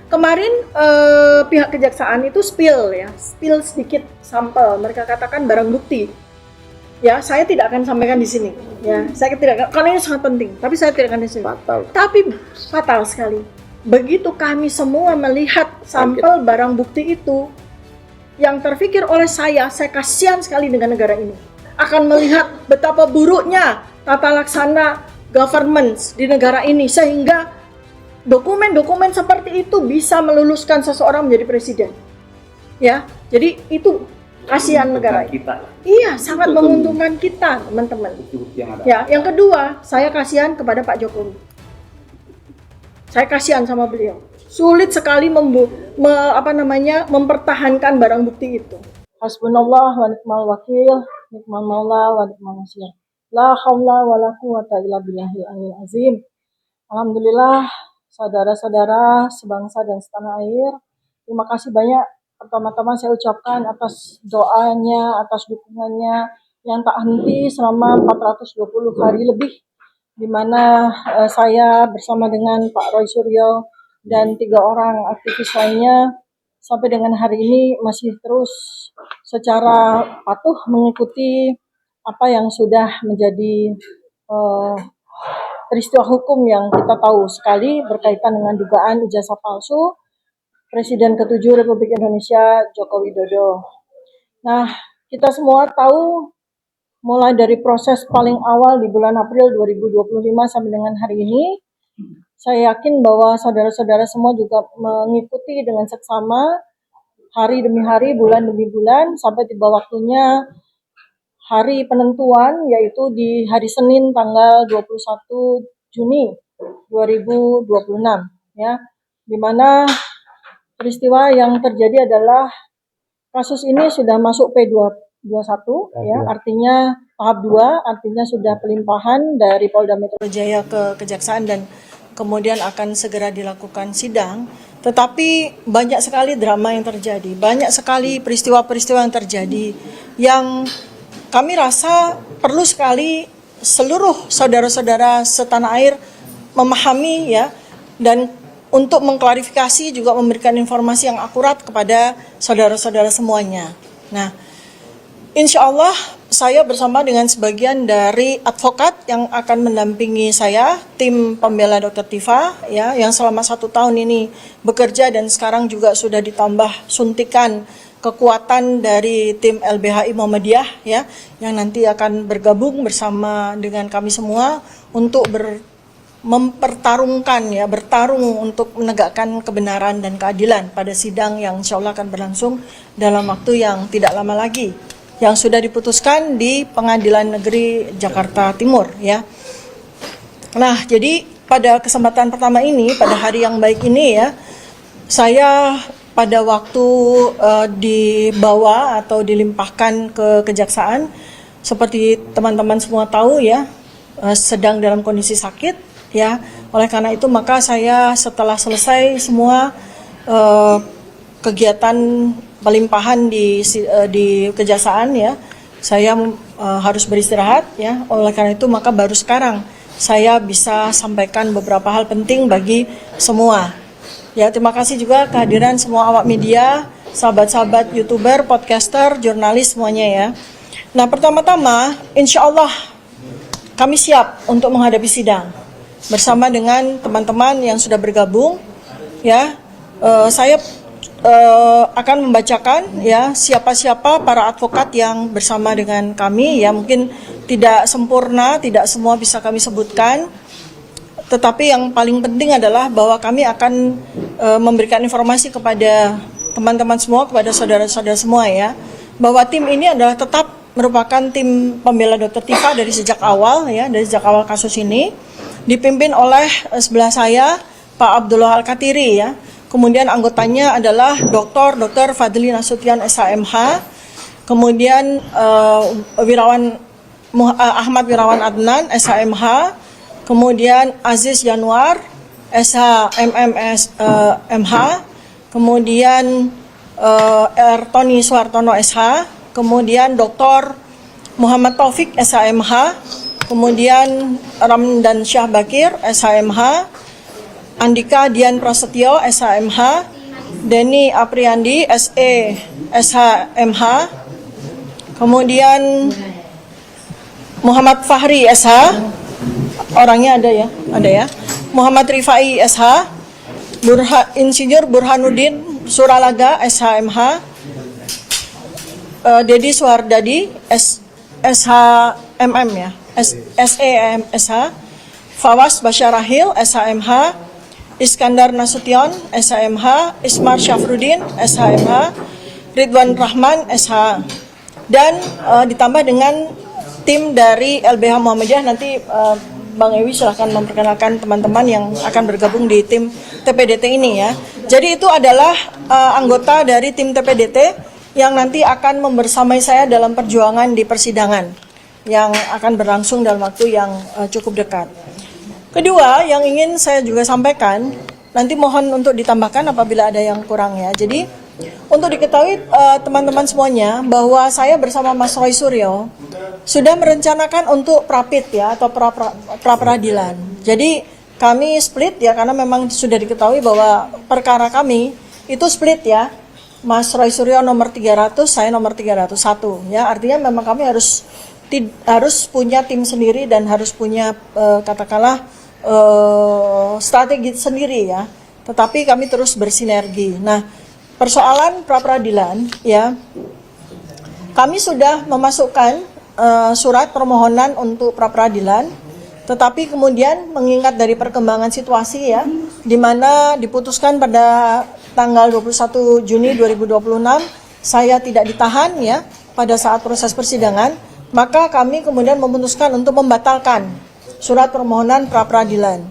kemarin pihak kejaksaan itu spill sedikit sampel. Mereka katakan barang bukti. Ya, saya tidak akan sampaikan di sini. Ya, saya tidak akan, karena ini sangat penting. Tapi saya tidak akan di sini. Fatal. Tapi fatal sekali. Begitu kami semua melihat sampel barang bukti itu, yang terpikir oleh saya kasihan sekali dengan negara ini. Akan melihat betapa buruknya tata laksana governance di negara ini, sehingga dokumen-dokumen seperti itu bisa meluluskan seseorang menjadi presiden. Ya, jadi itu kasihan negara kita. Iya, sangat menguntungkan kita, teman-teman. Ya, yang kedua, saya kasihan kepada Pak Jokowi. Saya kasihan sama beliau. Sulit sekali mempertahankan barang bukti itu. Hasbunallah wa ni'mal wakil, ni'mal maula wa ni'mal nasir. La haula wa la quwata illa billahil aliyil azim. Alhamdulillah, saudara-saudara sebangsa dan setanah air, terima kasih banyak. Pertama-tama saya ucapkan atas doanya, atas dukungannya yang tak henti selama 420 hari lebih, di mana saya bersama dengan Pak Roy Suryo dan 3 orang aktivis lainnya sampai dengan hari ini masih terus secara patuh mengikuti apa yang sudah menjadi peristiwa hukum yang kita tahu sekali berkaitan dengan dugaan ijazah palsu Presiden ke-7 Republik Indonesia Joko Widodo. Nah, kita semua tahu mulai dari proses paling awal di bulan April 2025 sampai dengan hari ini, saya yakin bahwa saudara-saudara semua juga mengikuti dengan seksama hari demi hari, bulan demi bulan, sampai tiba waktunya hari penentuan, yaitu di hari Senin tanggal 21 Juni 2026, ya, di mana peristiwa yang terjadi adalah kasus ini sudah masuk P21, ya, artinya tahap 2, artinya sudah pelimpahan dari Polda Metro Jaya ke Kejaksaan dan kemudian akan segera dilakukan sidang. Tetapi banyak sekali drama yang terjadi, banyak sekali peristiwa-peristiwa yang terjadi yang kami rasa perlu sekali seluruh saudara-saudara setanah air memahami, ya, dan untuk mengklarifikasi juga memberikan informasi yang akurat kepada saudara-saudara semuanya. Nah, insya Allah saya bersama dengan sebagian dari advokat yang akan mendampingi saya, tim pembela Dr. Tifa, ya, yang selama 1 tahun ini bekerja dan sekarang juga sudah ditambah suntikan kekuatan dari tim LBHI Muhammadiyah, ya, yang nanti akan bergabung bersama dengan kami semua untuk mempertarungkan, ya, bertarung untuk menegakkan kebenaran dan keadilan pada sidang yang insya Allah akan berlangsung dalam waktu yang tidak lama lagi, yang sudah diputuskan di Pengadilan Negeri Jakarta Timur, ya. Nah, jadi pada kesempatan pertama ini, pada hari yang baik ini, ya, saya pada waktu dibawa atau dilimpahkan ke kejaksaan, seperti teman-teman semua tahu, ya, sedang dalam kondisi sakit. Ya, oleh karena itu maka saya setelah selesai semua kegiatan pelimpahan di kejaksaan, ya, saya harus beristirahat, ya. Oleh karena itu maka baru sekarang saya bisa sampaikan beberapa hal penting bagi semua. Ya, terima kasih juga kehadiran semua awak media, sahabat-sahabat YouTuber, podcaster, jurnalis semuanya, ya. Nah, pertama-tama insya Allah kami siap untuk menghadapi sidang bersama dengan teman-teman yang sudah bergabung, ya. Saya akan membacakan, ya, siapa-siapa para advokat yang bersama dengan kami, ya. Mungkin tidak sempurna, tidak semua bisa kami sebutkan, tetapi yang paling penting adalah bahwa kami akan memberikan informasi kepada teman-teman semua, kepada saudara-saudara semua, ya, bahwa tim ini adalah tetap merupakan tim pembela Dr. Tifa dari sejak awal, ya, dari sejak awal kasus ini, dipimpin oleh sebelah saya Pak Abdullah Al-Katiri, ya. Kemudian anggotanya adalah Dr. Fadli Nasution SHMH, kemudian Ahmad Wirawan Adnan SHMH, kemudian Aziz Januar SHMMS MH, kemudian Tony Suhartono SH, kemudian Dr. Muhammad Taufik SHMH, kemudian Ramdan Syah Bakir SHMH, Andika Dian Prasetyo, SHMH, Denny Apriandi, SE, SHMH, kemudian Muhammad Fahri, SH, orangnya ada ya, Muhammad Rifai, SH, Insinyur Burhanuddin Suralaga, SHMH, Dedi Suhardadi, SHMM ya, SEM, SH, Fawas Basyarahil, SHMH, Iskandar Nasution, SHMH, Ismar Syafruddin, SHMH, Ridwan Rahman, SH, dan ditambah dengan tim dari LBH Muhammadiyah. Nanti Bang Ewi silahkan memperkenalkan teman-teman yang akan bergabung di tim TPDT ini ya. Jadi itu adalah anggota dari tim TPDT yang nanti akan membersamai saya dalam perjuangan di persidangan yang akan berlangsung dalam waktu yang cukup dekat. Kedua, yang ingin saya juga sampaikan, nanti mohon untuk ditambahkan apabila ada yang kurang ya. Jadi untuk diketahui teman-teman semuanya bahwa saya bersama Mas Roy Suryo sudah merencanakan untuk prapit ya atau pra-peradilan. Jadi kami split ya karena memang sudah diketahui bahwa perkara kami itu split ya. Mas Roy Suryo nomor 300, saya nomor 301 ya. Artinya memang kami harus punya tim sendiri dan harus punya katakanlah strategi sendiri ya. Tetapi kami terus bersinergi. Nah, persoalan pra-peradilan ya. Kami sudah memasukkan surat permohonan untuk pra-peradilan, tetapi kemudian mengingat dari perkembangan situasi ya, di mana diputuskan pada tanggal 21 Juni 2026 saya tidak ditahan ya pada saat proses persidangan, maka kami kemudian memutuskan untuk membatalkan surat permohonan pra-peradilan.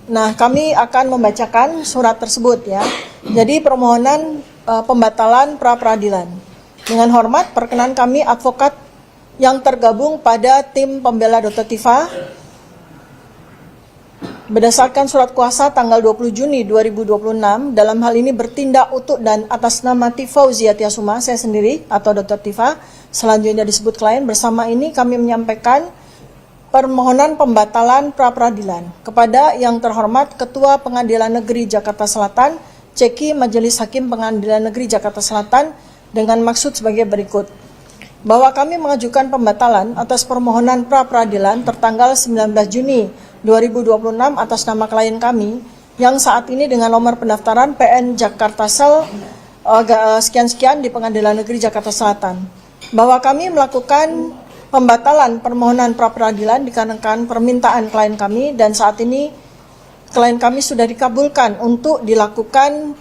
Nah, kami akan membacakan surat tersebut ya. Jadi permohonan pembatalan pra-peradilan. Dengan hormat, perkenan kami advokat yang tergabung pada tim pembela Dr. Tifa berdasarkan surat kuasa tanggal 20 Juni 2026 dalam hal ini bertindak untuk dan atas nama Tifa Uziatiasuma, saya sendiri atau Dr. Tifa, selanjutnya disebut klien. Bersama ini kami menyampaikan permohonan pembatalan pra-peradilan kepada yang terhormat Ketua Pengadilan Negeri Jakarta Selatan, Ceki Majelis Hakim Pengadilan Negeri Jakarta Selatan dengan maksud sebagai berikut. Bahwa kami mengajukan pembatalan atas permohonan pra-peradilan tertanggal 19 Juni 2026 atas nama klien kami yang saat ini dengan nomor pendaftaran PN Jakarta Sel sekian-sekian di Pengadilan Negeri Jakarta Selatan. Bahwa kami melakukan pembatalan permohonan pra-peradilan dikarenakan permintaan klien kami dan saat ini klien kami sudah dikabulkan untuk dilakukan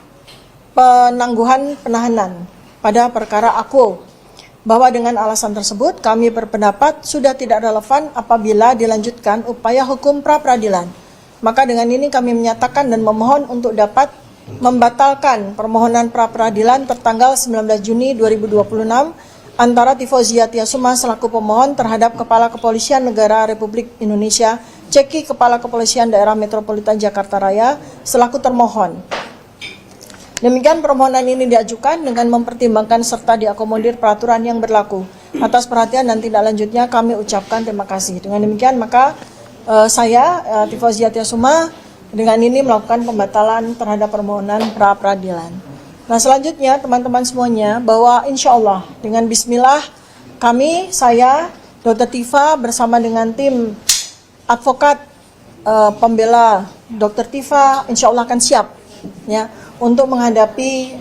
penangguhan penahanan pada perkara Aquo. Bahwa dengan alasan tersebut kami berpendapat sudah tidak relevan apabila dilanjutkan upaya hukum pra-peradilan. Maka dengan ini kami menyatakan dan memohon untuk dapat membatalkan permohonan pra-peradilan tertanggal 19 Juni 2026 antara Tifa Uziatiasuma selaku pemohon terhadap Kepala Kepolisian Negara Republik Indonesia, Ceki Kepala Kepolisian Daerah Metropolitan Jakarta Raya selaku termohon. Demikian permohonan ini diajukan dengan mempertimbangkan serta diakomodir peraturan yang berlaku. Atas perhatian dan tindak lanjutnya kami ucapkan terima kasih. Dengan demikian maka saya Tifa Uziatiasuma dengan ini melakukan pembatalan terhadap permohonan pra-peradilan. Nah, selanjutnya teman-teman semuanya bahwa insya Allah dengan bismillah kami, saya, Dr. Tifa bersama dengan tim advokat pembela Dr. Tifa insya Allah akan siap ya untuk menghadapi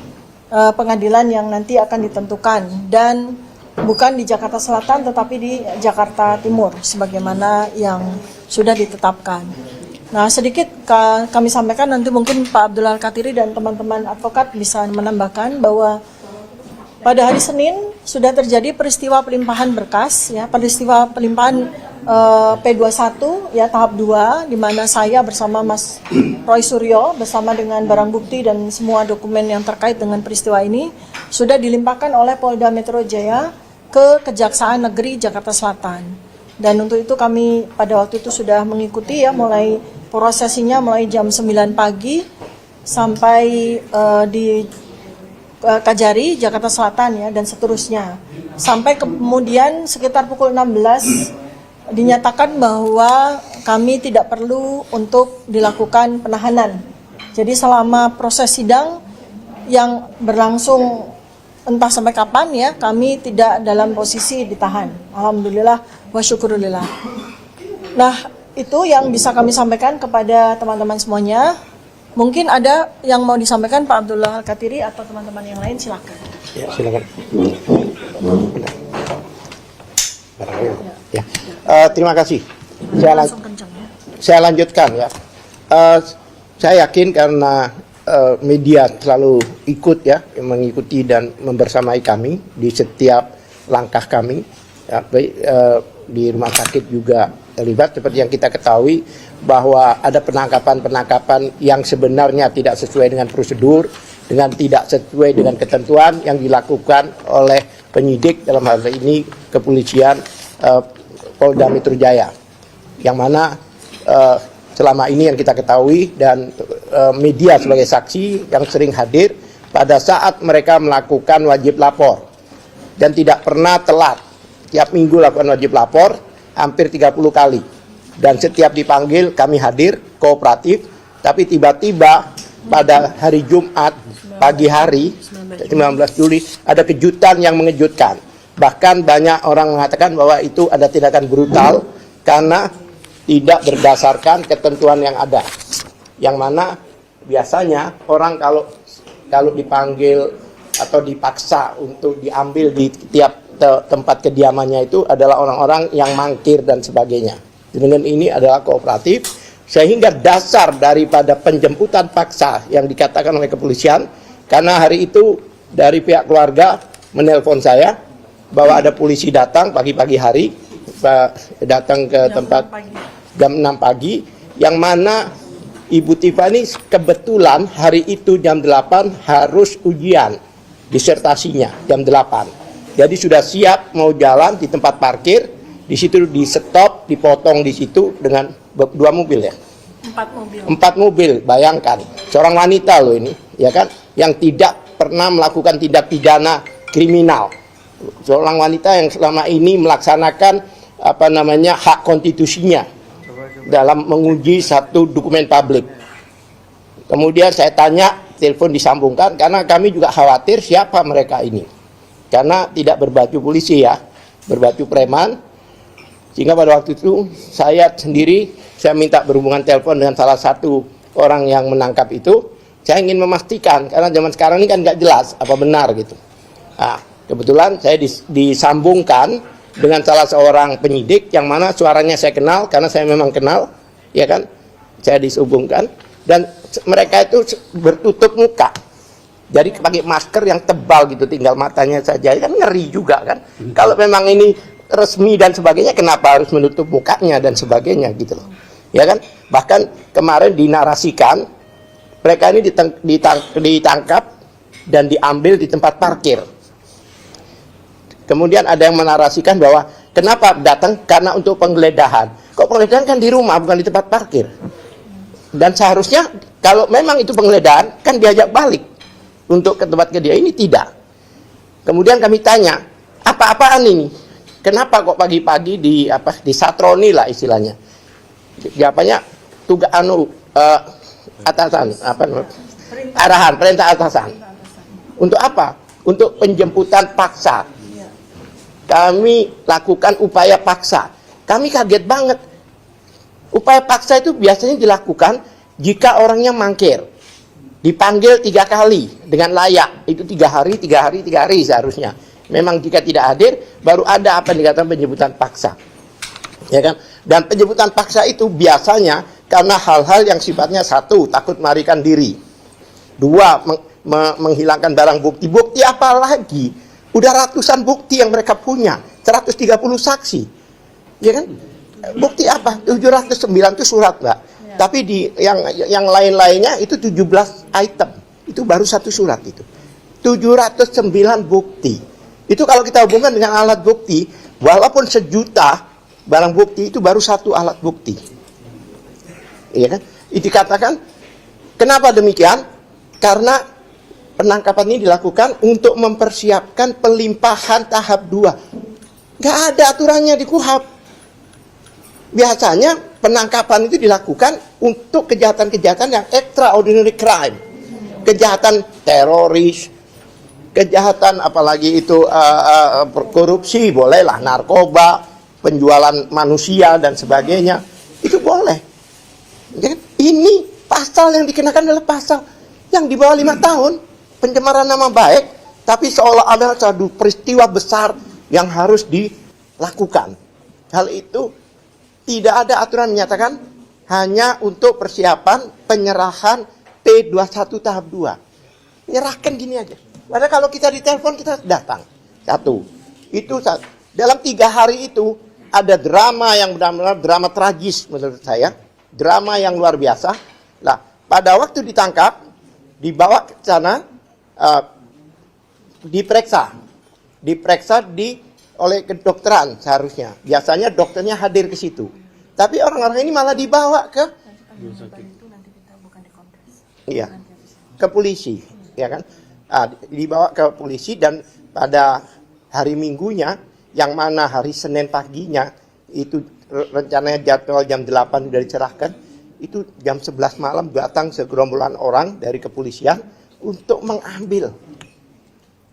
pengadilan yang nanti akan ditentukan dan bukan di Jakarta Selatan tetapi di Jakarta Timur sebagaimana yang sudah ditetapkan. Nah, sedikit kami sampaikan, nanti mungkin Pak Abdul Al-Katiri dan teman-teman advokat bisa menambahkan bahwa pada hari Senin sudah terjadi peristiwa pelimpahan berkas ya, peristiwa pelimpahan P21 ya tahap 2 di mana saya bersama Mas Roy Suryo bersama dengan barang bukti dan semua dokumen yang terkait dengan peristiwa ini sudah dilimpahkan oleh Polda Metro Jaya ke Kejaksaan Negeri Jakarta Selatan. Dan untuk itu kami pada waktu itu sudah mengikuti ya mulai prosesinya mulai jam 9 pagi sampai di Kajari Jakarta Selatan ya dan seterusnya. Sampai kemudian sekitar pukul 16 dinyatakan bahwa kami tidak perlu untuk dilakukan penahanan Jadi selama proses sidang yang berlangsung entah sampai kapan ya, kami tidak dalam posisi ditahan. Alhamdulillah wa syukurillah. Nah, itu yang bisa kami sampaikan kepada teman-teman semuanya. Mungkin ada yang mau disampaikan Pak Abdullah Al-Katiri atau teman-teman yang lain, silakan. Ya, silakan. Ya. Terima kasih. Saya lanjutkan ya. Saya yakin karena media selalu ikut ya, mengikuti dan membersamai kami di setiap langkah kami. Ya, baik di rumah sakit juga terlibat, seperti yang kita ketahui bahwa ada penangkapan-penangkapan yang sebenarnya tidak sesuai dengan prosedur, dengan tidak sesuai dengan ketentuan yang dilakukan oleh penyidik, dalam hal ini kepolisian Polda Metro Jaya, yang mana selama ini yang kita ketahui dan media sebagai saksi yang sering hadir pada saat mereka melakukan wajib lapor dan tidak pernah telat. Tiap minggu lakukan wajib lapor hampir 30 kali, dan setiap dipanggil kami hadir kooperatif. Tapi tiba-tiba pada hari Jumat pagi hari 19 Juli ada kejutan yang mengejutkan. Bahkan banyak orang mengatakan bahwa itu ada tindakan brutal karena tidak berdasarkan ketentuan yang ada, yang mana biasanya orang kalau dipanggil atau dipaksa untuk diambil di tiap tempat kediamannya itu adalah orang-orang yang mangkir dan sebagainya. Dengan ini adalah kooperatif, sehingga dasar daripada penjemputan paksa yang dikatakan oleh kepolisian, karena hari itu dari pihak keluarga menelpon saya bahwa ada polisi datang pagi-pagi hari, datang ke tempat jam 6 pagi, yang mana Ibu Tiffany kebetulan hari itu jam 8 harus ujian disertasinya jam 8. Jadi sudah siap mau jalan di tempat parkir, di situ di stop, dipotong di situ dengan 2 mobil ya. 4 mobil, bayangkan. Seorang wanita loh ini, ya kan, yang tidak pernah melakukan tindak pidana kriminal. Seorang wanita yang selama ini melaksanakan hak konstitusinya dalam menguji satu dokumen publik. Kemudian saya tanya, telepon disambungkan, karena kami juga khawatir siapa mereka ini. Karena tidak berbaju polisi ya, berbaju preman. Sehingga pada waktu itu saya minta berhubungan telepon dengan salah satu orang yang menangkap itu. Saya ingin memastikan, karena zaman sekarang ini kan nggak jelas apa benar gitu. Nah, kebetulan saya disambungkan dengan salah seorang penyidik yang mana suaranya saya kenal, karena saya memang kenal, ya kan. Saya disambungkan dan mereka itu bertutup muka. Jadi pakai masker yang tebal gitu, tinggal matanya saja, kan ngeri juga kan. Kalau memang ini resmi dan sebagainya, kenapa harus menutup mukanya dan sebagainya gitu loh. Ya kan? Bahkan kemarin dinarasikan mereka ini ditangkap dan diambil di tempat parkir. Kemudian ada yang menarasikan bahwa kenapa datang karena untuk penggeledahan. Kok penggeledahan kan di rumah, bukan di tempat parkir. Dan seharusnya kalau memang itu penggeledahan kan diajak balik untuk ke tempat dia, ini tidak. Kemudian kami tanya, apa-apaan ini? Kenapa kok pagi-pagi disatroni lah istilahnya? Jawabannya tugas atasan, arahan, perintah atasan. Untuk apa? Untuk penjemputan paksa. Kami lakukan upaya paksa. Kami kaget banget. Upaya paksa itu biasanya dilakukan jika orangnya mangkir. Dipanggil 3 kali dengan layak, itu 3 hari seharusnya. Memang jika tidak hadir, baru ada apa yang dikatakan penjemputan paksa, ya kan? Dan penjemputan paksa itu biasanya karena hal-hal yang sifatnya 1, takut melarikan diri, 2, menghilangkan barang bukti. Bukti apa lagi? Udah ratusan bukti yang mereka punya, 130 saksi, ya kan? Bukti apa? 709 itu surat, Mbak. Tapi di yang lain-lainnya itu 17 item. Itu baru 1 surat itu. 709 bukti. Itu kalau kita hubungkan dengan alat bukti, walaupun 1 juta barang bukti itu baru 1 alat bukti. Iya kan? Itu dikatakan kenapa demikian? Karena penangkapan ini dilakukan untuk mempersiapkan pelimpahan tahap 2. Nggak ada aturannya di KUHP. Biasanya penangkapan itu dilakukan untuk kejahatan-kejahatan yang extraordinary crime, kejahatan teroris, kejahatan apalagi itu korupsi, bolehlah, narkoba, penjualan manusia dan sebagainya, itu boleh. Ini pasal yang dikenakan adalah pasal yang di bawah 5 tahun, pencemaran nama baik, tapi seolah ada satu peristiwa besar yang harus dilakukan. Hal itu tidak ada aturan menyatakan hanya untuk persiapan penyerahan P21 tahap 2. Menyerahkan gini aja. Padahal kalau kita ditelepon kita datang. Satu. Itu dalam 3 hari itu ada drama yang benar-benar drama tragis menurut saya. Drama yang luar biasa. Lah, pada waktu ditangkap, dibawa ke sana, diperiksa oleh kedokteran seharusnya. Biasanya dokternya hadir ke situ. Tapi orang-orang ini malah dibawa ke ke polisi, ya kan? Dibawa ke polisi dan pada hari Minggunya, yang mana hari Senin paginya itu rencananya jadwal jam 8 sudah dicerahkan, itu jam 11 malam datang segerombolan orang dari kepolisian untuk mengambil.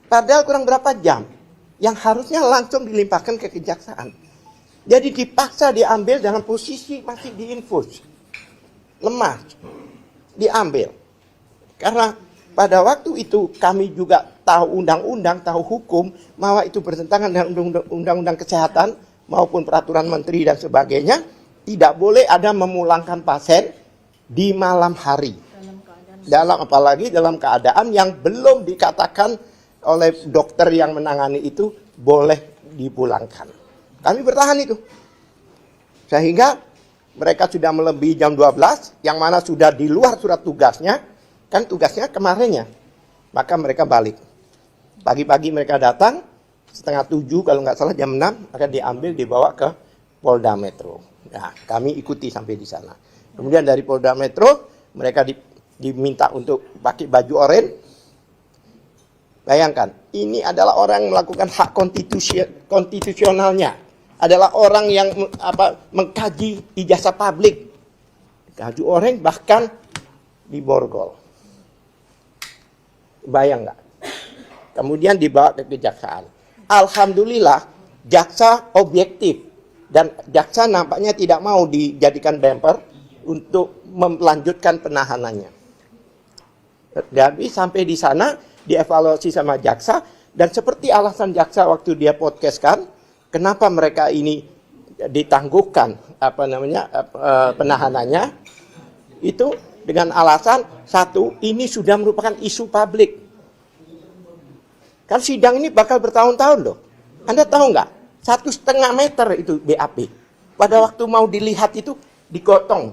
Padahal kurang berapa jam yang harusnya langsung dilimpahkan ke kejaksaan. Jadi dipaksa diambil dalam posisi masih diinfus. Lemah. Diambil. Karena pada waktu itu kami juga tahu undang-undang, tahu hukum, bahwa itu bertentangan dengan undang-undang kesehatan maupun peraturan menteri dan sebagainya. Tidak boleh ada memulangkan pasien di malam hari. Apalagi dalam keadaan yang belum dikatakan oleh dokter yang menangani itu boleh dipulangkan. Kami bertahan itu. Sehingga mereka sudah melebihi jam 12, yang mana sudah di luar surat tugasnya, kan tugasnya kemarinnya. Maka mereka balik. Pagi-pagi mereka datang, 6:30 kalau nggak salah jam 6, maka diambil dibawa ke Polda Metro. Nah, kami ikuti sampai di sana. Kemudian dari Polda Metro, mereka diminta untuk pakai baju oranye. Bayangkan, ini adalah orang yang melakukan hak konstitusionalnya. Adalah orang yang mengkaji ijazah publik. Baju oranye bahkan diborgol. Bayang nggak? Kemudian dibawa ke kejaksaan. Alhamdulillah, jaksa objektif. Dan jaksa nampaknya tidak mau dijadikan bemper untuk melanjutkan penahanannya. Jadi sampai di sana, dievaluasi sama jaksa, dan seperti alasan jaksa waktu dia podcast kan, kenapa mereka ini ditangguhkan penahanannya, itu dengan alasan satu, ini sudah merupakan isu publik. Kan sidang ini bakal bertahun-tahun loh. Anda tahu nggak? 1,5 meter itu BAP. Pada waktu mau dilihat itu digotong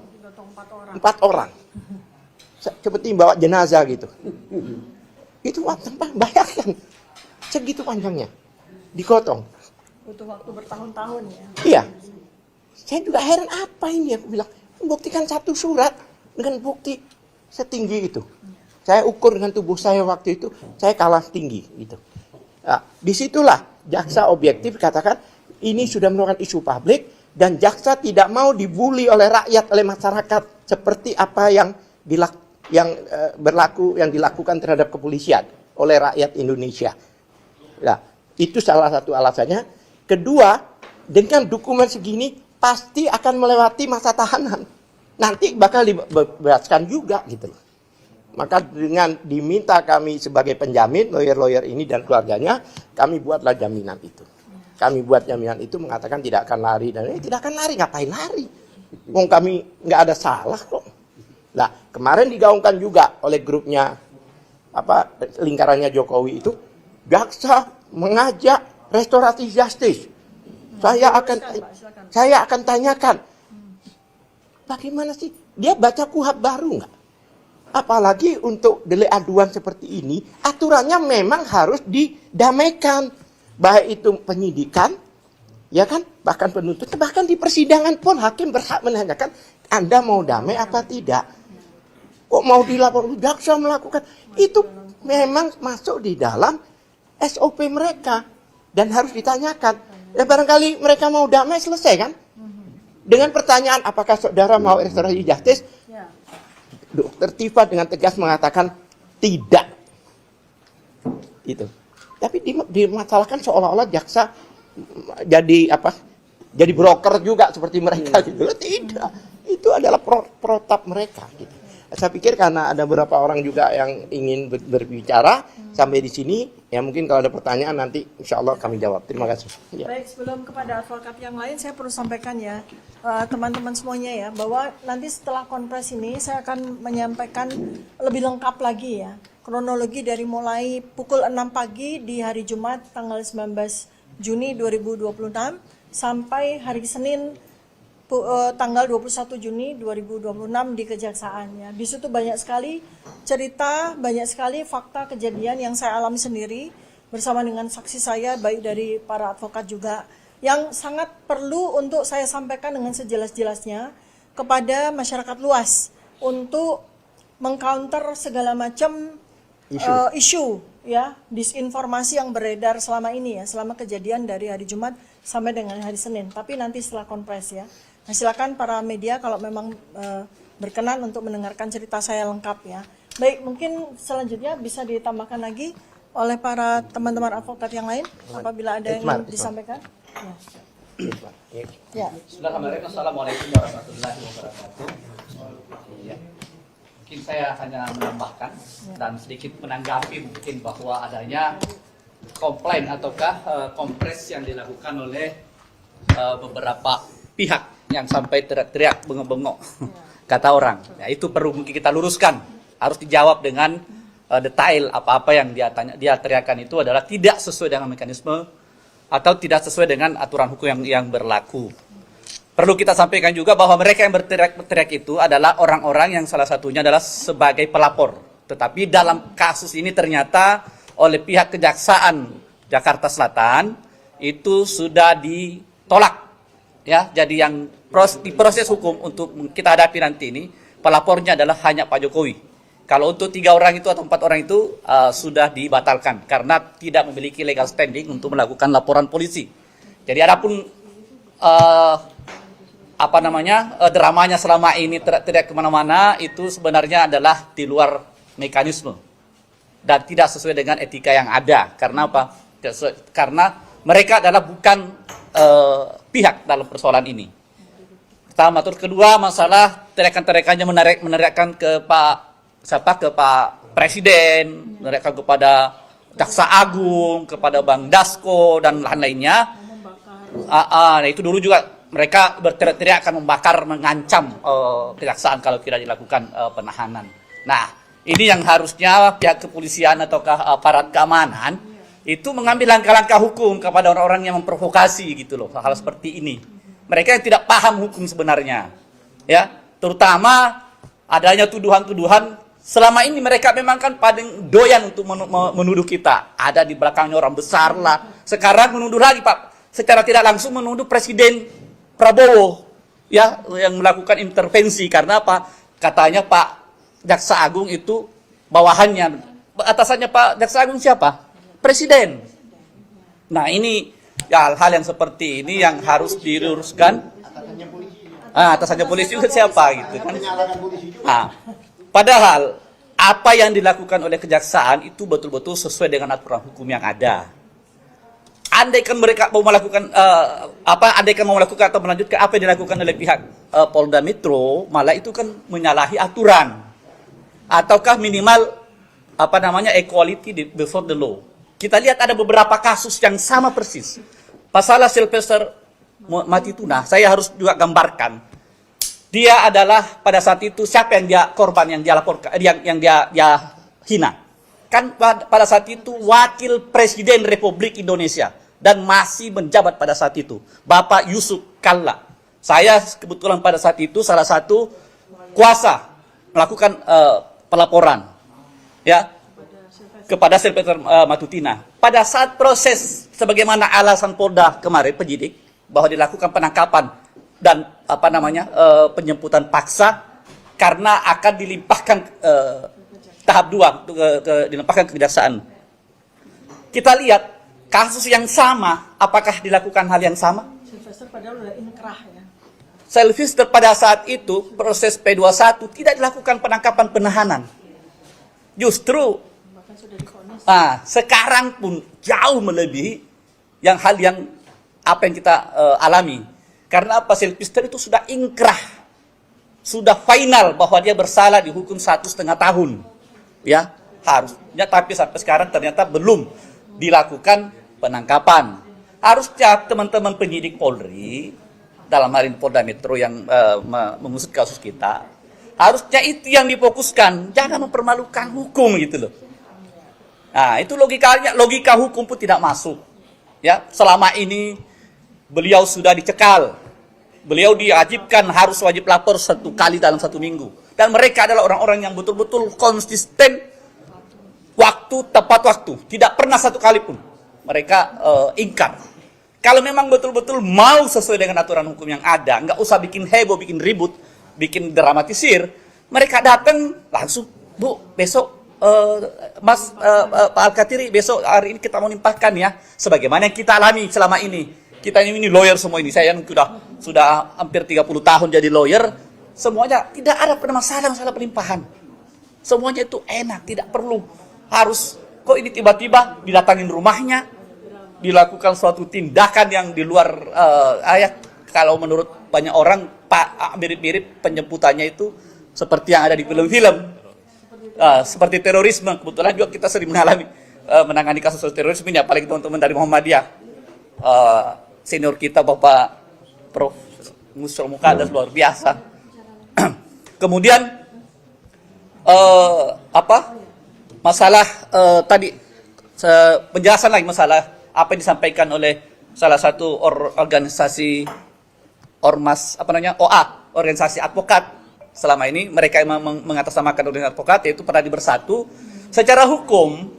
4 orang. Seperti bawa jenazah gitu. Itu bayangkan, segitu panjangnya, digotong. Butuh waktu bertahun-tahun ya. Iya, saya juga heran apa ini, aku bilang, membuktikan satu surat dengan bukti setinggi itu. Saya ukur dengan tubuh saya waktu itu, saya kalah tinggi gitu. Nah, disitulah jaksa objektif katakan ini sudah merupakan isu publik dan jaksa tidak mau dibully oleh rakyat, oleh masyarakat seperti apa yang dilakukan terhadap kepolisian oleh rakyat Indonesia. Nah, itu salah satu alasannya. Kedua, dengan dokumen segini pasti akan melewati masa tahanan. Nanti bakal dibebaskan juga gitu. Maka dengan diminta kami sebagai penjamin, lawyer-lawyer ini dan keluarganya, kami buatlah jaminan itu. Kami buat jaminan itu mengatakan tidak akan lari. Dan ini tidak akan lari, ngapain lari? Wong kami nggak ada salah kok. Nah, kemarin digaungkan juga oleh grupnya, lingkarannya Jokowi itu, jaksa mengajak restoratif justice. Saya akan tanyakan, bagaimana sih? Dia baca KUHP baru nggak? Apalagi untuk delik aduan seperti ini, aturannya memang harus didamaikan. Baik itu penyidikan, ya kan, bahkan penuntut, bahkan di persidangan pun hakim berhak menanyakan, Anda mau damai apa tidak? Kok mau dilapor, jaksa melakukan, itu memang masuk di dalam SOP mereka dan harus ditanyakan. Ya barangkali mereka mau damai, selesai kan? Dengan pertanyaan apakah saudara mau restoratif justice, Ya. Dr. Tifa dengan tegas mengatakan tidak. Itu. Tapi dimasalahkan seolah-olah jaksa jadi apa? Jadi broker juga seperti mereka gitu. Tidak. Itu adalah protap mereka gitu. Saya pikir karena ada beberapa orang juga yang ingin berbicara sampai di sini, ya mungkin kalau ada pertanyaan nanti insya Allah kami jawab. Terima kasih. Ya. Baik, sebelum kepada advokat yang lain, saya perlu sampaikan ya, teman-teman semuanya ya, bahwa nanti setelah konferensi ini saya akan menyampaikan lebih lengkap lagi ya, kronologi dari mulai pukul 6 pagi di hari Jumat tanggal 19 Juni 2026 sampai hari Senin tanggal 21 Juni 2026 di Kejaksaan ya. Di situ banyak sekali cerita, banyak sekali fakta kejadian yang saya alami sendiri bersama dengan saksi saya, baik dari para advokat juga, yang sangat perlu untuk saya sampaikan dengan sejelas-jelasnya kepada masyarakat luas untuk mengcounter segala macam isu ya, disinformasi yang beredar selama ini ya, selama kejadian dari hari Jumat sampai dengan hari Senin. Tapi nanti setelah konferensi ya. Nah, silakan para media kalau memang berkenan untuk mendengarkan cerita saya lengkap ya. Baik, mungkin selanjutnya bisa ditambahkan lagi oleh para teman-teman advokat yang lain apabila ada yang ingin disampaikan. Ya. Assalamualaikum warahmatullahi wabarakatuh. Ya. Mungkin saya hanya menambahkan dan sedikit menanggapi mungkin bahwa adanya komplain ataukah kompres yang dilakukan oleh beberapa pihak yang sampai teriak-teriak bengok-bengok kata orang. Ya, itu perlu mungkin kita luruskan. Harus dijawab dengan detail apa-apa yang dia teriakan itu adalah tidak sesuai dengan mekanisme atau tidak sesuai dengan aturan hukum yang berlaku. Perlu kita sampaikan juga bahwa mereka yang berteriak itu adalah orang-orang yang salah satunya adalah sebagai pelapor. Tetapi dalam kasus ini ternyata oleh pihak Kejaksaan Jakarta Selatan itu sudah ditolak. Ya, jadi yang di proses hukum untuk kita hadapi nanti ini pelapornya adalah hanya Pak Jokowi. Kalau untuk 3 orang itu atau 4 orang itu sudah dibatalkan karena tidak memiliki legal standing untuk melakukan laporan polisi. Jadi adapun dramanya selama ini tidak kemana-mana itu sebenarnya adalah di luar mekanisme dan tidak sesuai dengan etika yang ada. Karena apa? Karena mereka adalah bukan pihak dalam persoalan ini. Pertama, terus kedua masalah teriakan-teriakannya meneriakkan ke Pak Presiden, meneriakkan kepada Jaksa Agung, kepada Bang Dasko dan lain-lainnya. Nah itu dulu juga mereka berteriak-teriak akan membakar, mengancam kejaksaan kalau tidak dilakukan penahanan. Nah, ini yang harusnya pihak kepolisian ataukah aparat keamanan itu mengambil langkah-langkah hukum kepada orang-orang yang memprovokasi gitu loh, hal seperti ini. Mereka yang tidak paham hukum sebenarnya, ya, terutama adanya tuduhan-tuduhan. Selama ini mereka memang kan paling doyan untuk menuduh kita. Ada di belakangnya orang besar lah. Sekarang menuduh lagi Pak, secara tidak langsung menuduh Presiden Prabowo, ya, yang melakukan intervensi karena apa? Katanya Pak Jaksa Agung itu bawahannya, atasannya Pak Jaksa Agung siapa? Presiden. Nah ini ya, hal-hal yang seperti ini yang harus diluruskan. Atasannya polisi juga siapa gitu kan? Padahal apa yang dilakukan oleh kejaksaan itu betul-betul sesuai dengan aturan hukum yang ada. Andaikan mereka mau melakukan andaikan mau melakukan atau melanjutkan apa yang dilakukan oleh pihak Polda Metro, malah itu kan menyalahi aturan. Ataukah minimal equality before the law. Kita lihat ada beberapa kasus yang sama persis. Masalah Sylvester Matituna, saya harus juga gambarkan. Dia adalah pada saat itu siapa yang dia korban, yang dia laporkan, yang dia hina. Kan pada saat itu Wakil Presiden Republik Indonesia dan masih menjabat pada saat itu, Bapak Yusuf Kalla. Saya kebetulan pada saat itu salah satu kuasa melakukan pelaporan, ya, kepada Sylvester Matutina. Pada saat proses sebagaimana alasan Polda kemarin penyidik bahwa dilakukan penangkapan dan penjemputan paksa karena akan dilimpahkan tahap 2 dilimpahkan ke kejaksaan. Kita lihat kasus yang sama, apakah dilakukan hal yang sama? Sylvester padahal udah inkrah ya. Selvister pada saat itu, proses P21 tidak dilakukan penangkapan penahanan. Justru sekarang pun jauh melebihi hal yang apa yang kita alami. Karena apa? Selvister itu sudah ingkrah, sudah final bahwa dia bersalah, dihukum 1,5 tahun. Ya, harusnya, tapi sampai sekarang ternyata belum dilakukan penangkapan. Harusnya teman-teman penyidik Polri, dalam hal ini Polda Metro yang mengusut kasus kita, harusnya itu yang difokuskan, jangan mempermalukan hukum gitu loh. Nah, itu logika hukum pun tidak masuk. Ya, selama ini beliau sudah dicekal, beliau diwajibkan harus wajib lapor 1 kali dalam 1 minggu, dan mereka adalah orang-orang yang betul-betul konsisten, tepat waktu, tidak pernah 1 kali pun mereka ingkar. Kalau memang betul-betul mau sesuai dengan aturan hukum yang ada, nggak usah bikin heboh, bikin ribut, bikin dramatisir, mereka datang langsung, Bu, besok Pak Al-Katiri, besok hari ini kita mau nimpahkan ya, sebagaimana yang kita alami selama ini. Kita ini lawyer semua ini, saya yang sudah hampir 30 tahun jadi lawyer, semuanya tidak ada masalah pelimpahan. Semuanya itu enak, tidak perlu harus, kok ini tiba-tiba didatangin rumahnya, dilakukan suatu tindakan yang di luar ayat. Kalau menurut banyak orang, mirip-mirip penjemputannya itu seperti yang ada di film-film, seperti terorisme. Kebetulan juga kita sering menangani kasus terorisme ini, apalagi teman-teman dari Muhammadiyah. Senior kita Bapak Prof. Musrol Mukadas luar biasa. Kemudian masalah tadi penjelasan lagi masalah apa yang disampaikan oleh salah satu organisasi ormas OA, organisasi advokat. Selama ini mereka yang mengatasnamakan organisasi advokat, yaitu Peradi Bersatu. Secara hukum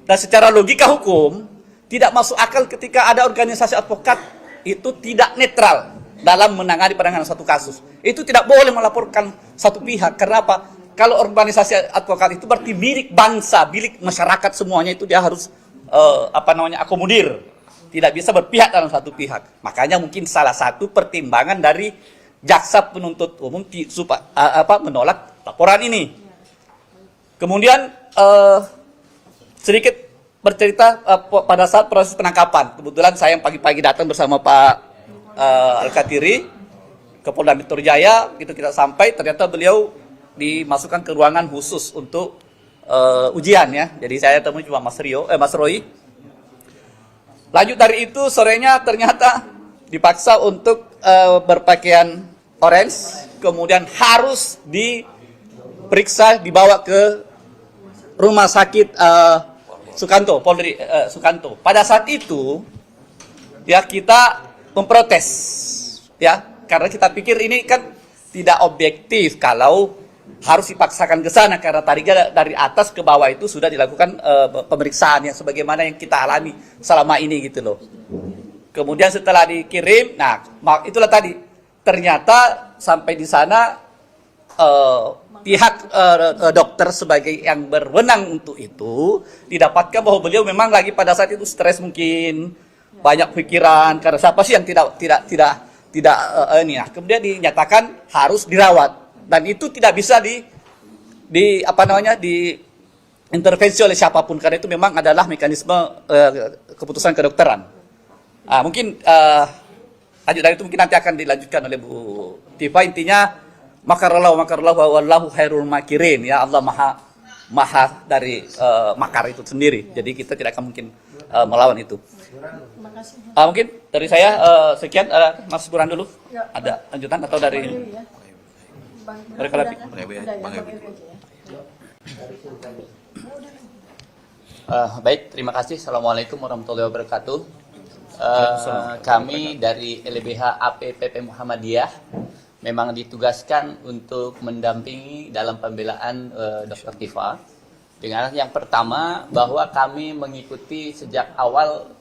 dan secara logika hukum tidak masuk akal ketika ada organisasi advokat itu tidak netral dalam menangani penanganan satu kasus. Itu tidak boleh melaporkan satu pihak. Karena apa? Kalau organisasi advokat itu berarti milik bangsa, milik masyarakat semuanya, itu dia harus akomodir, tidak bisa berpihak dalam satu pihak. Makanya mungkin salah satu pertimbangan dari jaksa penuntut umum menolak laporan ini. Kemudian sedikit bercerita pada saat proses penangkapan. Kebetulan saya yang pagi-pagi datang bersama Pak Al-Katiri ke Polda Metro Jaya, itu kita sampai, ternyata beliau dimasukkan ke ruangan khusus untuk ujian ya. Jadi saya temui cuma Mas Roy. Lanjut dari itu, sorenya ternyata dipaksa untuk berpakaian orange, kemudian harus diperiksa, dibawa ke rumah sakit Sukanto, Polri Sukanto. Pada saat itu ya kita memprotes ya, karena kita pikir ini kan tidak objektif kalau harus dipaksakan ke sana, karena tadinya dari atas ke bawah itu sudah dilakukan pemeriksaan yang sebagaimana yang kita alami selama ini gitu loh. Kemudian setelah dikirim, nah itulah tadi, ternyata sampai di sana pihak dokter sebagai yang berwenang untuk itu didapatkan bahwa beliau memang lagi pada saat itu stres, mungkin banyak pikiran, karena siapa sih yang tidak ini. Nah, kemudian dinyatakan harus dirawat. Dan itu tidak bisa diintervensi oleh siapapun, karena itu memang adalah mekanisme keputusan kedokteran. Mungkin lanjut dari itu mungkin nanti akan dilanjutkan oleh Bu Tifa. Intinya makarallahu wallahu khairul makirin, ya Allah maha dari makar itu sendiri. Jadi kita tidak akan mungkin melawan itu. Mungkin dari saya sekian. Mas Burhan dulu. Ya, ada lanjutan atau dari mereka lebih? Baik, terima kasih. Assalamualaikum warahmatullahi wabarakatuh. Kami dari LBH APPP Muhammadiyah memang ditugaskan untuk mendampingi dalam pembelaan Dr. Tifa. Dengan yang pertama, bahwa kami mengikuti sejak awal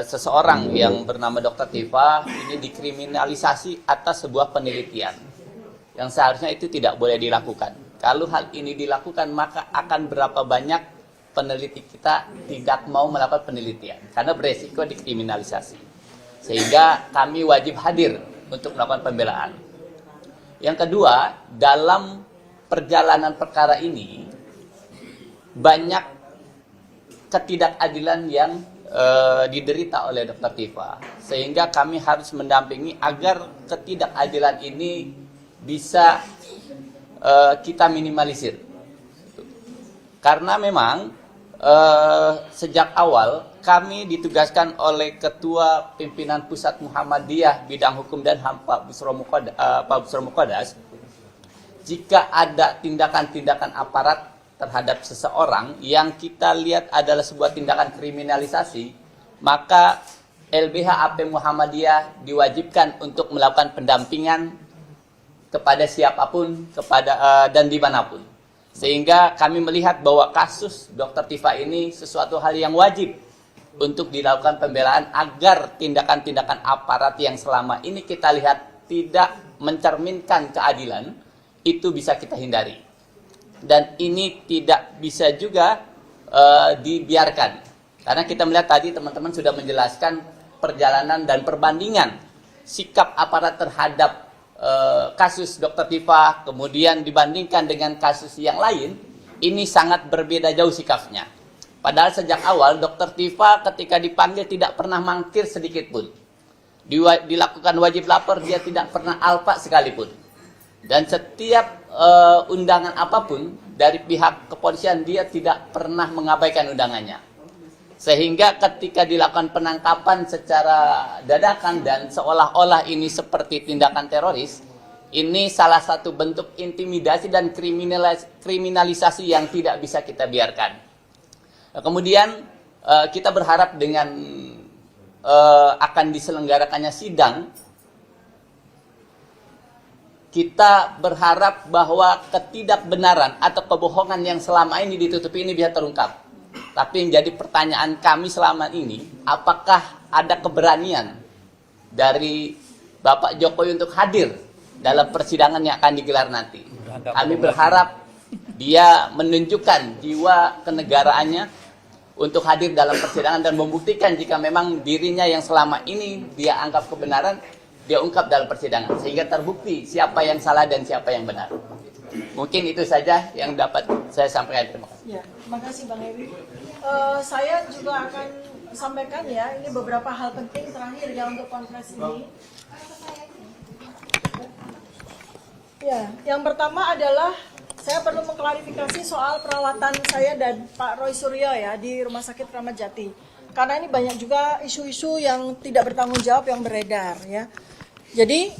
seseorang yang bernama Dr. Tifa ini dikriminalisasi atas sebuah penelitian yang seharusnya itu tidak boleh dilakukan. Kalau hal ini dilakukan, maka akan berapa banyak peneliti kita tidak mau melakukan penelitian karena beresiko dikriminalisasi. Sehingga kami wajib hadir untuk melakukan pembelaan. Yang kedua, dalam perjalanan perkara ini banyak ketidakadilan yang diderita oleh Dr. Tifa, sehingga kami harus mendampingi agar ketidakadilan ini bisa kita minimalisir. Karena memang sejak awal kami ditugaskan oleh Ketua Pimpinan Pusat Muhammadiyah Bidang Hukum dan HAM Pak Busro Muqaddas, jika ada tindakan-tindakan aparat terhadap seseorang yang kita lihat adalah sebuah tindakan kriminalisasi, maka LBH AP Muhammadiyah diwajibkan untuk melakukan pendampingan kepada siapapun, dan dimanapun. Sehingga kami melihat bahwa kasus Dr. Tifa ini sesuatu hal yang wajib untuk dilakukan pembelaan agar tindakan-tindakan aparat yang selama ini kita lihat tidak mencerminkan keadilan, itu bisa kita hindari. Dan ini tidak bisa juga dibiarkan. Karena kita melihat tadi teman-teman sudah menjelaskan perjalanan dan perbandingan sikap aparat terhadap kasus Dr. Tifa, kemudian dibandingkan dengan kasus yang lain, ini sangat berbeda jauh sikapnya. Padahal sejak awal Dr. Tifa ketika dipanggil tidak pernah mangkir sedikit pun. Dilakukan wajib lapor, dia tidak pernah alpa sekalipun. Dan setiap undangan apapun dari pihak kepolisian, dia tidak pernah mengabaikan undangannya. Sehingga ketika dilakukan penangkapan secara dadakan dan seolah-olah ini seperti tindakan teroris, ini salah satu bentuk intimidasi dan kriminalisasi yang tidak bisa kita biarkan. Nah, kemudian kita berharap dengan akan diselenggarakannya sidang, kita berharap bahwa ketidakbenaran atau kebohongan yang selama ini ditutupi ini bisa terungkap. Tapi yang jadi pertanyaan kami selama ini, apakah ada keberanian dari Bapak Jokowi untuk hadir dalam persidangan yang akan digelar nanti? Kami berharap dia menunjukkan jiwa kenegaraannya untuk hadir dalam persidangan dan membuktikan jika memang dirinya yang selama ini dia anggap kebenaran, dia ungkap dalam persidangan, sehingga terbukti siapa yang salah dan siapa yang benar. Mungkin itu saja yang dapat saya sampaikan. Terima kasih. Ya, terima kasih Bang Ewi. Saya juga akan sampaikan ya, ini beberapa hal penting terakhir ya untuk konferensi ini. Ya, yang pertama adalah saya perlu mengklarifikasi soal perawatan saya dan Pak Roy Suryo ya di Rumah Sakit Kramat Jati. Karena ini banyak juga isu-isu yang tidak bertanggung jawab yang beredar ya. Jadi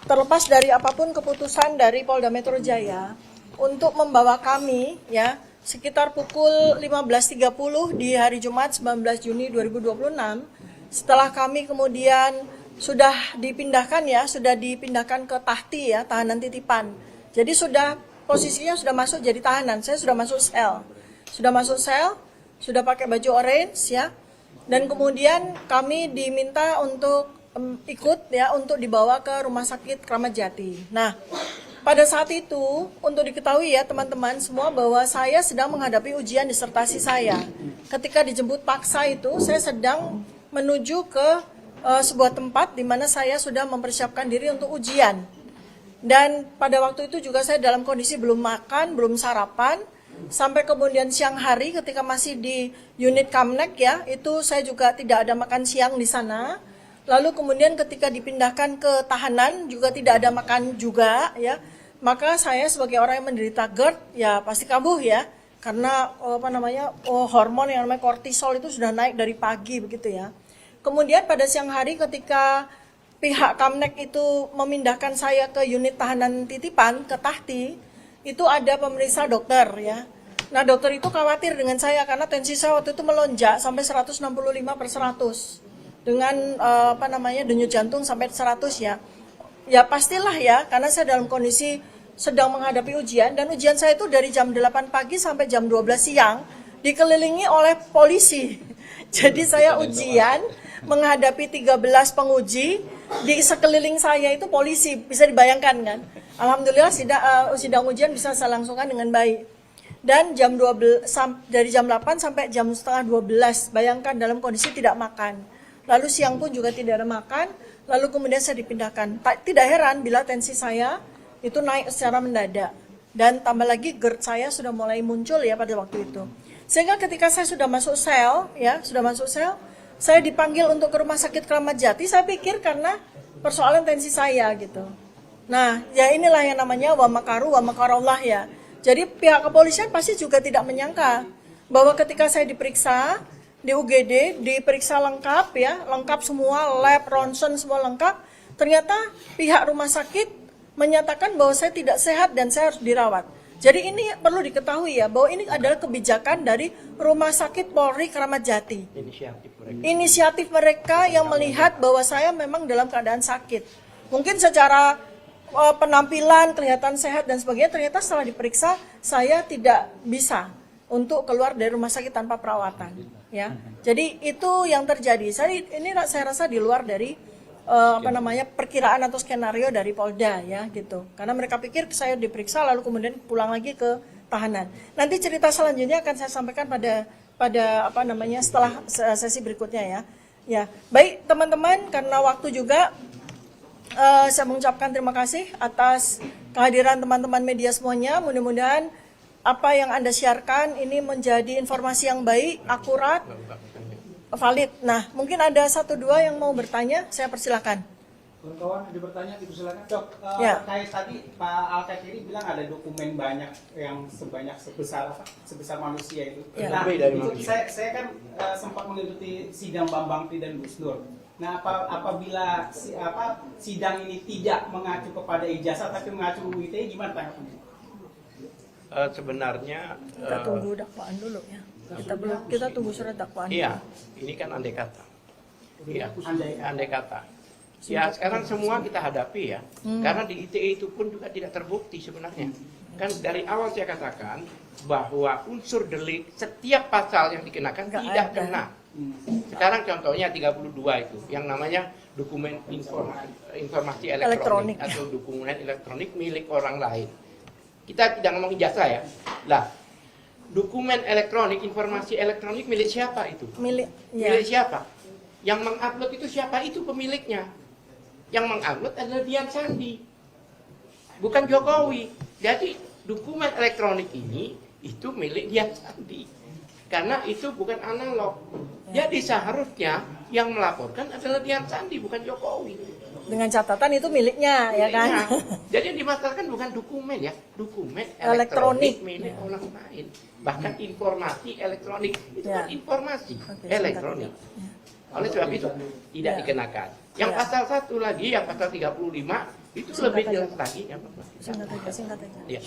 terlepas dari apapun keputusan dari Polda Metro Jaya untuk membawa kami ya sekitar pukul 15.30 di hari Jumat 19 Juni 2026, setelah kami kemudian sudah dipindahkan ke tahti ya, tahanan titipan. Jadi posisinya sudah masuk jadi tahanan, saya sudah masuk sel. Sudah pakai baju orange ya. Dan kemudian kami diminta untuk ikut ya untuk dibawa ke Rumah Sakit Kramat Jati. Nah, pada saat itu untuk diketahui ya teman-teman semua bahwa saya sedang menghadapi ujian disertasi saya. Ketika dijemput paksa itu saya sedang menuju ke sebuah tempat di mana saya sudah mempersiapkan diri untuk ujian. Dan pada waktu itu juga saya dalam kondisi belum makan, belum sarapan. Sampai kemudian siang hari ketika masih di unit Kamnek ya, itu saya juga tidak ada makan siang di sana. Lalu kemudian ketika dipindahkan ke tahanan juga tidak ada makan juga ya. Maka saya sebagai orang yang menderita GERD ya pasti kambuh ya. Karena hormon yang namanya kortisol itu sudah naik dari pagi begitu ya. Kemudian pada siang hari ketika pihak Kamnek itu memindahkan saya ke unit tahanan titipan, ke tahti, itu ada pemeriksa dokter ya. Nah dokter itu khawatir dengan saya karena tensi saya waktu itu melonjak sampai 165/100 dengan denyut jantung sampai 100 ya. Ya pastilah ya karena saya dalam kondisi sedang menghadapi ujian dan ujian saya itu dari jam 8 pagi sampai jam 12 siang dikelilingi oleh polisi. Jadi saya ujian menghadapi 13 penguji, di sekeliling saya itu polisi, bisa dibayangkan kan. Alhamdulillah sidang ujian bisa saya langsungkan dengan baik. Dan dari jam 8 sampai jam setengah 12, bayangkan dalam kondisi tidak makan. Lalu siang pun juga tidak ada makan. lalu kemudian saya dipindahkan. Tidak heran bila tensi saya itu naik secara mendadak. Dan tambah lagi GERD saya sudah mulai muncul ya pada waktu itu. Sehingga ketika saya sudah masuk sel, saya dipanggil untuk ke rumah sakit Kramat Jati, saya pikir karena persoalan tensi saya gitu. Nah, ya inilah yang namanya wa makaru wa makarullah ya. Jadi pihak kepolisian pasti juga tidak menyangka bahwa ketika saya diperiksa di UGD, diperiksa lengkap ya, lengkap semua, lab, ronsen semua lengkap, ternyata pihak rumah sakit menyatakan bahwa saya tidak sehat dan saya harus dirawat. Jadi ini perlu diketahui ya, bahwa ini adalah kebijakan dari Rumah Sakit Polri Kramat Jati. Inisiatif mereka yang melihat bahwa saya memang dalam keadaan sakit. Mungkin secara penampilan kelihatan sehat dan sebagainya, ternyata setelah diperiksa saya tidak bisa untuk keluar dari rumah sakit tanpa perawatan. Ya, jadi itu yang terjadi. Saya rasa di luar dari perkiraan atau skenario dari Polda ya gitu. Karena mereka pikir saya diperiksa lalu kemudian pulang lagi ke tahanan. Nanti cerita selanjutnya akan saya sampaikan pada setelah sesi berikutnya ya. Ya, baik teman-teman, karena waktu juga saya mengucapkan terima kasih atas kehadiran teman-teman media semuanya. Mudah-mudahan apa yang Anda siarkan ini menjadi informasi yang baik, akurat, valid. Nah, mungkin ada 1-2 yang mau bertanya, saya persilakan. Kawan-kawan ada bertanya, silakan. Dok, Ya. terkait tadi Pak Al-Kathiri bilang ada dokumen banyak yang sebesar manusia itu. Ya. Nah, Lebih dari itu manusia. saya kan sempat mengikuti sidang Bambang Tri dan Gus Dur. Nah, apabila sidang ini tidak mengacu kepada ijazah tapi mengacu UIT, gimana tanggapannya? Sebenarnya Kita tunggu dakwaan dulu ya. Kita tunggu surat dakwaan. iya, ini kan andai kata. Iya, Andai kata. Ya sekarang semua kita hadapi ya, karena di ITE itu pun juga tidak terbukti sebenarnya. Kan dari awal saya katakan bahwa unsur delik setiap pasal yang dikenakan Nggak tidak ada. kena. Sekarang contohnya 32 itu, yang namanya dokumen informasi elektronik atau dokumen elektronik milik orang lain. Kita tidak ngomong ijazah ya. Lah, dokumen elektronik, informasi elektronik milik siapa itu? Milik Milik siapa? Yang mengupload itu siapa? Itu pemiliknya. Yang mengupload adalah Dian Sandi, bukan Jokowi. Jadi dokumen elektronik ini itu milik Dian Sandi, karena itu bukan analog. Jadi seharusnya yang melaporkan adalah Dian Sandi, bukan Jokowi. dengan catatan itu miliknya ya kan. Miliknya. Jadi yang dimasalahkan bukan dokumen ya, dokumen Elektronik. elektronik milik orang lain. Bahkan informasi elektronik itu Ya. kan informasi Oke, elektronik. Oleh sebab itu tidak Ya. dikenakan. Yang Ya. pasal satu lagi, yang pasal 35 itu Singkat lebih aja. jelas lagi. Singkat aja. Ya.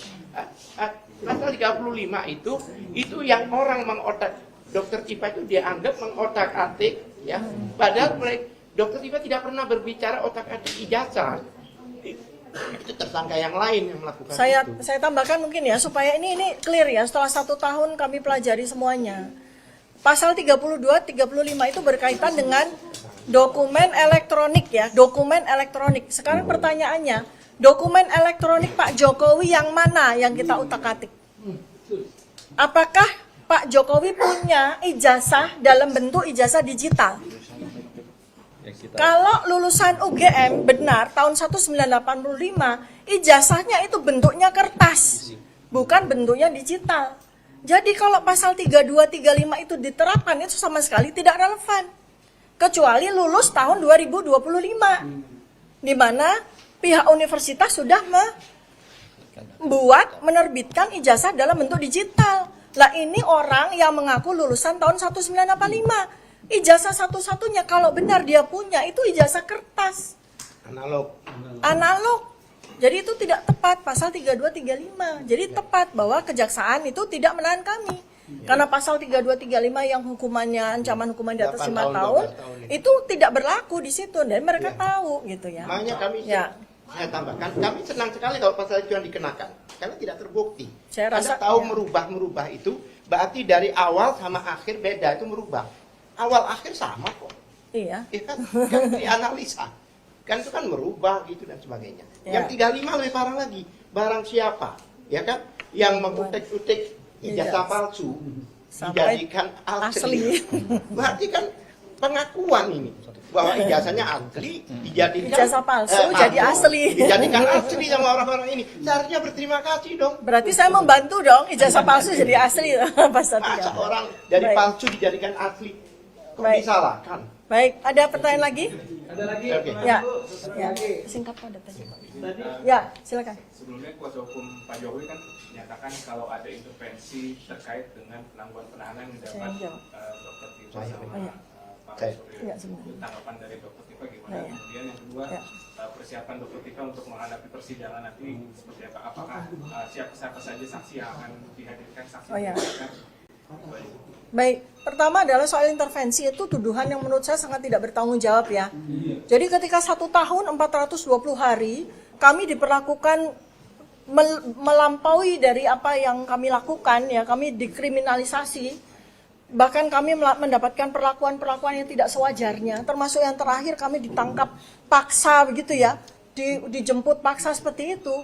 Pasal 35 itu yang orang mengotak, Dokter Cipa itu dia anggap mengotak-atik ya. Padahal Dokter Cipa tidak pernah berbicara otak-atik ijazah. Itu tersangka yang lain yang melakukan itu. Saya tambahkan mungkin ya supaya ini clear ya, setelah 1 tahun kami pelajari semuanya. Pasal 32, 35 itu berkaitan dengan dokumen elektronik ya, dokumen elektronik. Sekarang pertanyaannya, dokumen elektronik Pak Jokowi yang mana yang kita utak-atik? Apakah Pak Jokowi punya ijazah dalam bentuk ijazah digital? Kalau lulusan UGM benar tahun 1985, ijazahnya itu bentuknya kertas, bukan bentuknya digital. Jadi kalau pasal 32, 35 itu diterapkan, itu sama sekali tidak relevan. Kecuali lulus tahun 2025, di mana pihak universitas sudah menerbitkan ijazah dalam bentuk digital. Lah ini orang yang mengaku lulusan tahun 1985. Ijazah satu-satunya kalau benar dia punya itu ijazah kertas. Analog. Jadi itu tidak tepat pasal 32, 35. Jadi tepat bahwa kejaksaan itu tidak menahan kami. Karena pasal 32, 35 yang hukumannya, ancaman hukuman di atas 5 tahun, itu tidak berlaku di situ. Dan mereka tahu gitu ya. Makanya kami saya tambahkan, kami senang sekali kalau pasal itu yang dikenakan. Karena tidak terbukti. Saya rasa, Anda tahu ya. merubah itu, berarti dari awal sama akhir beda, itu merubah. Awal akhir sama kok. Iya. Ya kan dianalisa. Kan itu kan merubah gitu dan sebagainya. Ya. Yang 35 lebih parah lagi. Barang siapa, ya kan, yang mengutik-utik ijazah palsu Sampai dijadikan asli. Berarti kan pengakuan ini bahwa ijazahnya asli dijadikan Ijazah palsu jadi asli. dijadikan asli sama orang-orang ini. Seharusnya berterima kasih dong. Berarti saya membantu dong ijazah palsu jadi asli, Pak Satria. Masa orang dari Baik. palsu dijadikan asli, kok Baik. disalahkan? Baik, ada pertanyaan lagi? Ada lagi? Oke. Ya, ya. Singkat padat tadi. Ya, silakan. Sebelumnya kuasa hukum Pak Jokowi kan menyatakan kalau ada intervensi terkait dengan penangguhan penahanan yang Saya didapat jawab. Dr. Tifa Saya. sama Oh, iya. Pak Saya. Suryo. Iya, sebenarnya. Tanggapan dari Dr. Tifa gimana? Oh, iya. Kemudian yang kedua, Iya. persiapan Dr. Tifa untuk menghadapi persidangan nanti seperti apa? Apakah siapa saja saksi yang akan dihadirkan saksi? Oh, iya. Baik. Baik, pertama adalah soal intervensi itu tuduhan yang menurut saya sangat tidak bertanggung jawab ya. Jadi ketika 1 tahun 420 hari kami diperlakukan melampaui dari apa yang kami lakukan ya, kami dikriminalisasi, bahkan kami mendapatkan perlakuan-perlakuan yang tidak sewajarnya, termasuk yang terakhir kami ditangkap paksa begitu ya, dijemput paksa seperti itu.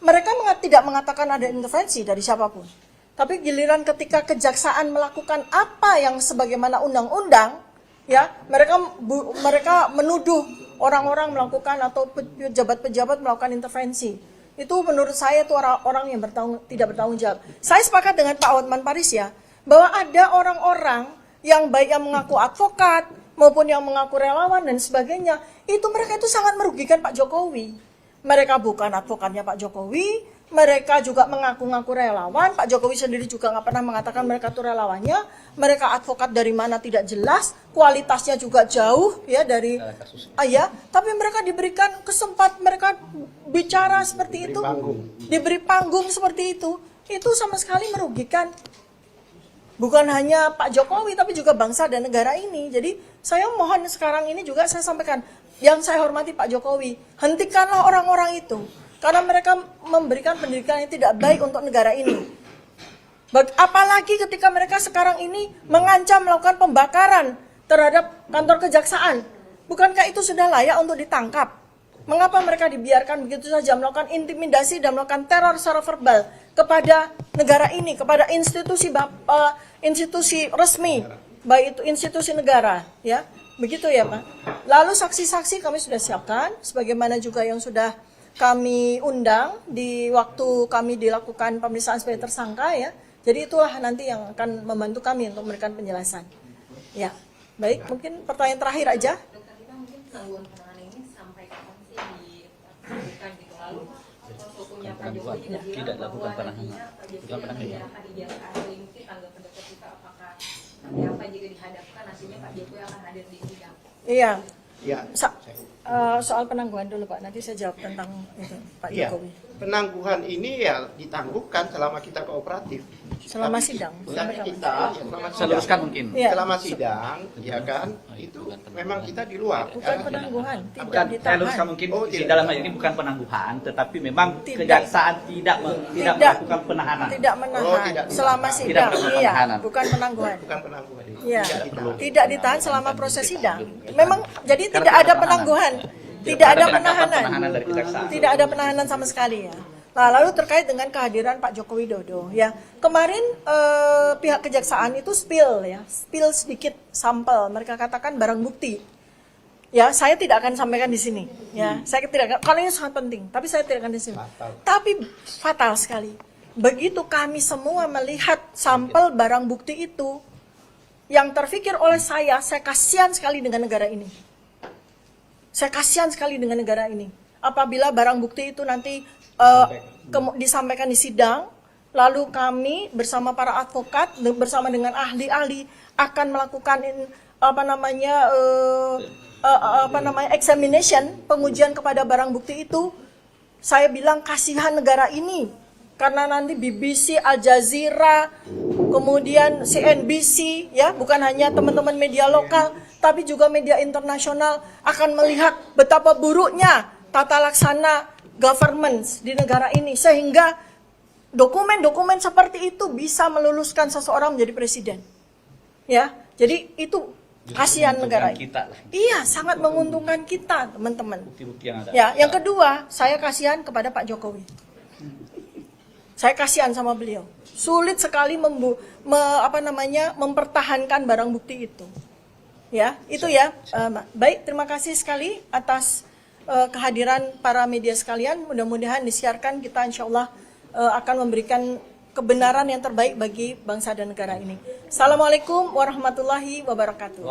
Mereka tidak mengatakan ada intervensi dari siapapun. Tapi giliran ketika kejaksaan melakukan apa yang sebagaimana undang-undang, ya mereka menuduh orang-orang melakukan atau pejabat-pejabat melakukan intervensi. Itu menurut saya itu orang-orang yang tidak bertanggung jawab. Saya sepakat dengan Pak Hotman Paris ya, bahwa ada orang-orang yang baik yang mengaku advokat maupun yang mengaku relawan dan sebagainya, itu mereka itu sangat merugikan Pak Jokowi. Mereka bukan advokatnya Pak Jokowi. Mereka juga mengaku-ngaku relawan. Pak Jokowi sendiri juga nggak pernah mengatakan mereka itu relawannya. Mereka advokat dari mana tidak jelas. Kualitasnya juga jauh ya dari ya. Tapi mereka diberikan kesempatan, mereka bicara seperti itu, diberi panggung seperti itu. Itu sama sekali merugikan. Bukan hanya Pak Jokowi, tapi juga bangsa dan negara ini. Jadi saya mohon sekarang ini juga saya sampaikan, yang saya hormati Pak Jokowi, hentikanlah orang-orang itu. Karena mereka memberikan pendidikan yang tidak baik untuk negara ini. Apalagi ketika mereka sekarang ini mengancam melakukan pembakaran terhadap kantor kejaksaan. Bukankah itu sudah layak untuk ditangkap? Mengapa mereka dibiarkan begitu saja melakukan intimidasi dan melakukan teror secara verbal kepada negara ini, kepada institusi resmi, baik itu institusi negara, ya. Begitu ya, Pak. Lalu saksi-saksi kami sudah siapkan, sebagaimana juga yang sudah kami undang di waktu kami dilakukan pemeriksaan sebagai tersangka ya. Jadi itulah nanti yang akan membantu kami untuk memberikan penjelasan. Ya, baik. Mungkin pertanyaan terakhir aja. Dokter kita mungkin penangguhan penahanan ini sampai kapan sih dilakukan gitu? Lalu hukumnya Pak Jokowi juga bilang bahwa nantinya Pak Jokowi akan menyerahkan ijazah asli. Mungkin tanggapan dokter kita apakah nanti apa jika dihadapkan nantinya Pak Jokowi akan hadir di sidang? Iya. Ya. Soal penangguhan dulu Pak, nanti saya jawab tentang itu Pak Iya, Jokowi. penangguhan ini ya ditangguhkan selama kita kooperatif. Selama Tapi- sidang. Tapi Sampai kita ya, selama Saya sidang, luruskan mungkin. Iya. selama sidang, ya kan, itu memang kita di luar. Bukan Karena- penangguhan, tidak Bukan, saya luruskan ditahan. mungkin Oh, di tidak. dalam hal ini bukan penangguhan, tetapi memang Tidak. kejaksaan tidak melakukan penahanan. Tidak menahan. Oh, tidak. Selama Tidak sidang, melakukan iya, penahanan. bukan penangguhan. bukan penangguhan. Iya, Tidak ditahan. tidak ditahan selama proses sidang. Memang jadi Karena tidak ada penahanan. penangguhan, tidak Tidak ada ada penahanan, penahanan dari kejaksaan. tidak ada penahanan sama sekali ya. Nah, lalu terkait dengan kehadiran Pak Joko Widodo ya, kemarin pihak kejaksaan itu spill sedikit sampel, mereka katakan barang bukti. Ya, saya tidak akan sampaikan di sini. Ya, saya tidak akan, kalau ini sangat penting, tapi saya tidak akan di sini. Tapi fatal sekali. Begitu kami semua melihat sampel barang bukti itu, yang terfikir oleh saya kasihan sekali dengan negara ini. Saya kasihan sekali dengan negara ini. Apabila barang bukti itu nanti disampaikan di sidang, lalu kami bersama para advokat, bersama dengan ahli-ahli akan melakukan examination, pengujian kepada barang bukti itu. Saya bilang kasihan negara ini, karena nanti BBC, Al Jazeera, kemudian CNBC, ya bukan hanya teman-teman media lokal, tapi juga media internasional akan melihat betapa buruknya tata laksana governance di negara ini, sehingga dokumen-dokumen seperti itu bisa meluluskan seseorang menjadi presiden. Ya, jadi itu kasihan negara ini. Kita lah. Iya, sangat menguntungkan kita, teman-teman. Bukti-bukti yang ada. Ya, yang kedua, saya kasihan kepada Pak Jokowi. Saya kasihan sama beliau. Sulit sekali mempertahankan barang bukti itu. Ya, itu ya. Baik, terima kasih sekali atas kehadiran para media sekalian. Mudah-mudahan disiarkan, kita insya Allah akan memberikan kebenaran yang terbaik bagi bangsa dan negara ini. Assalamualaikum warahmatullahi wabarakatuh.